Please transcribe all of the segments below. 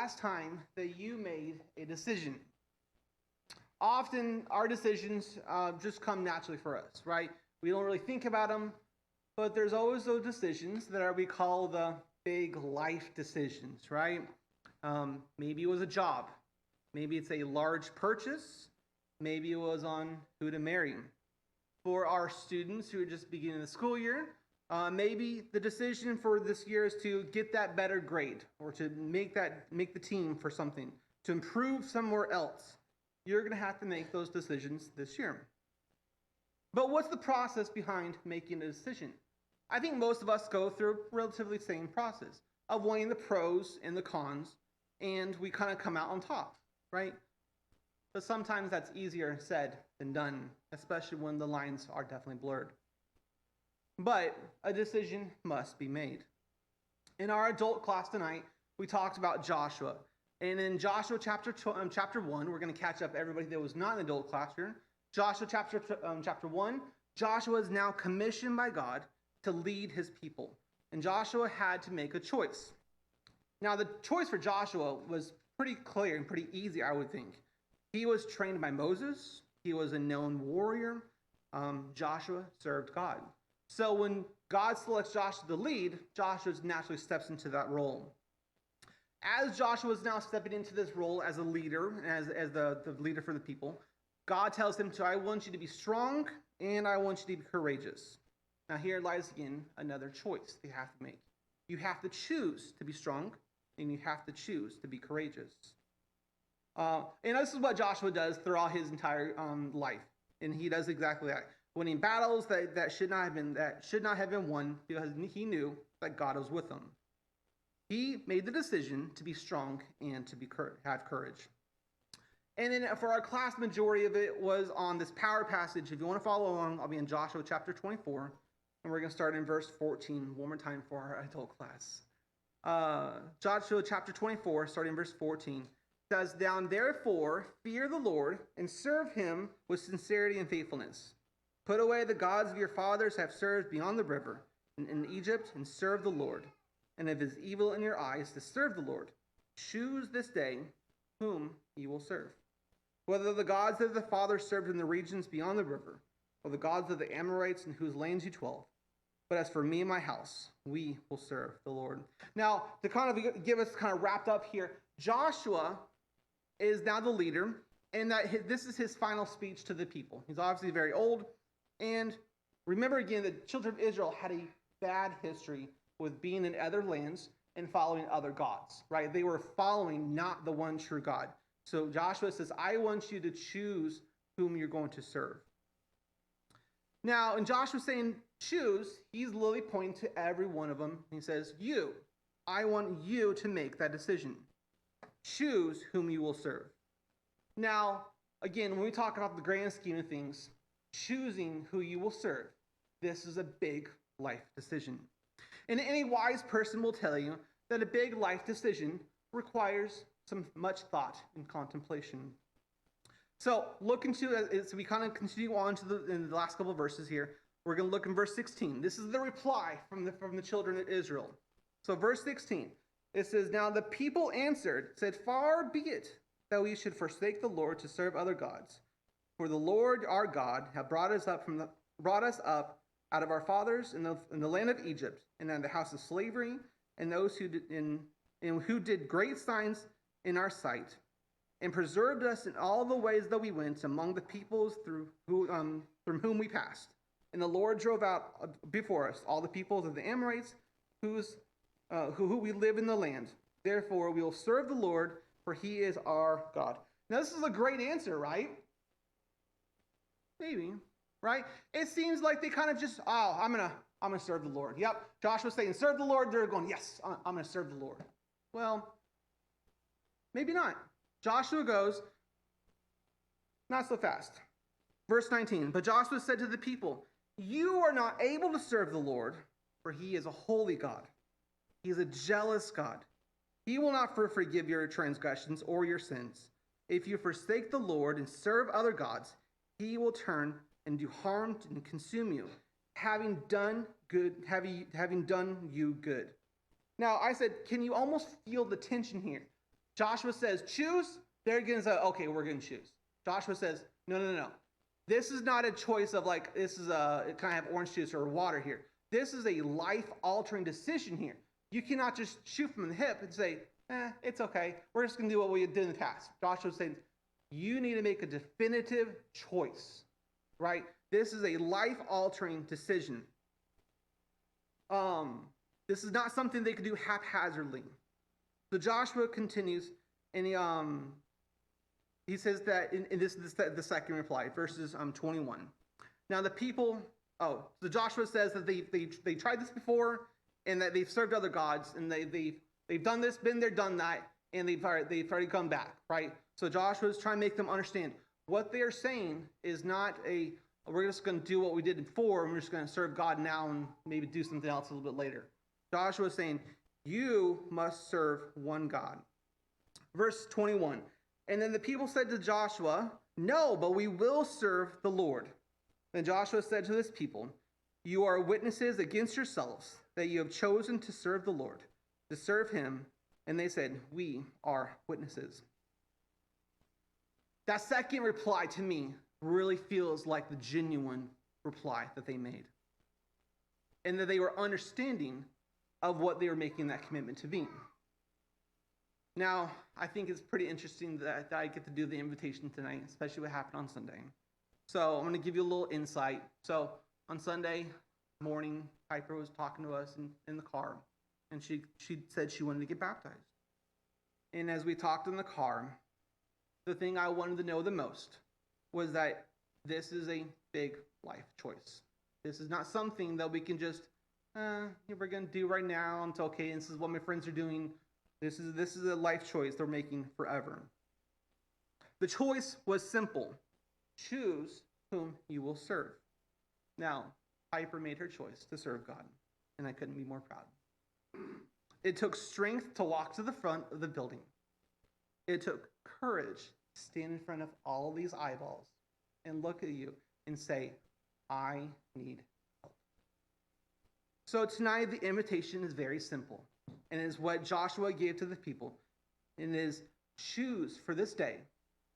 last time that you made a decision? Often our decisions just come naturally for us, right? We don't really think about them, but there's always those decisions that we call the big life decisions, right? Maybe it was a job. Maybe it's a large purchase. Maybe it was on who to marry. For our students who are just beginning the school year, maybe the decision for this year is to get that better grade or to make the team for something, to improve somewhere else. You're going to have to make those decisions this year. But what's the process behind making a decision? I think most of us go through a relatively same process of weighing the pros and the cons, and we kind of come out on top, right? But sometimes that's easier said than done, especially when the lines are definitely blurred. But a decision must be made. In our adult class tonight, we talked about Joshua. And in Joshua chapter 1, we're going to catch up everybody that was not in the adult class here. Joshua chapter 1, Joshua is now commissioned by God to lead his people. And Joshua had to make a choice. Now, the choice for Joshua was pretty clear and pretty easy, I would think. He was trained by Moses. He was a known warrior. Joshua served God. So when God selects Joshua to lead, Joshua naturally steps into that role. As Joshua is now stepping into this role as a leader, as the leader for the people, God tells him I want you to be strong and I want you to be courageous. Now here lies again another choice you have to make. You have to choose to be strong and you have to choose to be courageous. And this is what Joshua does throughout his entire life. And he does exactly that. Winning battles that should not have been won because he knew that God was with him. He made the decision to be strong and to have courage. And then for our class, majority of it was on this power passage. If you want to follow along, I'll be in Joshua chapter 24. And we're going to start in verse 14 one more time for our adult class. Joshua chapter 24, starting in verse 14, says, "Now therefore fear the Lord and serve him with sincerity and faithfulness. Put away the gods of your fathers have served beyond the river in Egypt and serve the Lord. And if it is evil in your eyes to serve the Lord, choose this day whom you will serve. Whether the gods of the fathers served in the regions beyond the river, or the gods of the Amorites in whose lands you dwell. But as for me and my house, we will serve the Lord." Now, to kind of give us kind of wrapped up here, Joshua is now the leader, and this is his final speech to the people. He's obviously very old, and remember again, the children of Israel had a bad history with being in other lands and following other gods, right? They were following not the one true God. So Joshua says, I want you to choose whom you're going to serve. Now, in Joshua saying choose, he's literally pointing to every one of them. He says, I want you to make that decision. Choose whom you will serve. Now, again, when we talk about the grand scheme of things, choosing who you will serve, this is a big life decision. And any wise person will tell you that a big life decision requires some much thought and contemplation. So look into as we kind of continue on in the last couple of verses here. We're going to look in verse 16. This is the reply from the children of Israel. So verse 16, it says, "Now the people answered, said, Far be it that we should forsake the Lord to serve other gods. For the Lord our God hath brought us up out of our fathers in the land of Egypt, and out of the house of slavery, and those who did great signs in our sight, and preserved us in all the ways that we went among the peoples through whom we passed. And the Lord drove out before us all the peoples of the Amorites, who we live in the land. Therefore we will serve the Lord, for he is our God." Now this is a great answer, right? Maybe, right? It seems like they kind of just, I'm gonna serve the Lord. Yep, Joshua's saying serve the Lord. They're going, yes, I'm gonna serve the Lord. Well, maybe not. Joshua goes, not so fast. Verse 19, "But Joshua said to the people, you are not able to serve the Lord, for he is a holy God. He is a jealous God. He will not forgive your transgressions or your sins. If you forsake the Lord and serve other gods, he will turn and do harm and consume you, having done you good." Now, I said, can you almost feel the tension here? Joshua says, choose. They're going to say, okay, we're going to choose. Joshua says, no. This is not a choice of like, this is can I have orange juice or water here? This is a life-altering decision here. You cannot just shoot from the hip and say, it's okay. We're just going to do what we did in the past. Joshua's saying, you need to make a definitive choice, right? This is a life-altering decision. This is not something they could do haphazardly. So Joshua continues, and he says that in the second reply, verses 21. Now the people, so Joshua says that they tried this before, and that they've served other gods, and they've done this, been there, done that, and they've already come back, right? So Joshua's trying to make them understand what they are saying is not we're just going to do what we did before, and we're just going to serve God now and maybe do something else a little bit later. Joshua is saying, you must serve one God. Verse 21, and then the people said to Joshua, no, but we will serve the Lord. Then Joshua said to his people, you are witnesses against yourselves that you have chosen to serve the Lord, to serve him. And they said, we are witnesses. That second reply to me really feels like the genuine reply that they made. And that they were understanding of what they were making that commitment to be. Now, I think it's pretty interesting that I get to do the invitation tonight, especially what happened on Sunday. So I'm going to give you a little insight. So on Sunday morning, Piper was talking to us in the car, and she said she wanted to get baptized. And as we talked in the car, the thing I wanted to know the most was that this is a big life choice. This is not something that we can just, we're going to do right now. It's okay. This is what my friends are doing. This is a life choice they're making forever. The choice was simple. Choose whom you will serve. Now, Piper made her choice to serve God, and I couldn't be more proud. It took strength to walk to the front of the building. It took courage to stand in front of all these eyeballs and look at you and say, I need help. So tonight, the invitation is very simple, and it is what Joshua gave to the people. And it is, choose for this day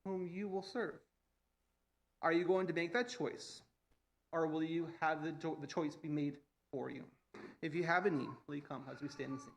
whom you will serve. Are you going to make that choice, or will you have the choice be made for you? If you have a need, will you come as we stand and sing?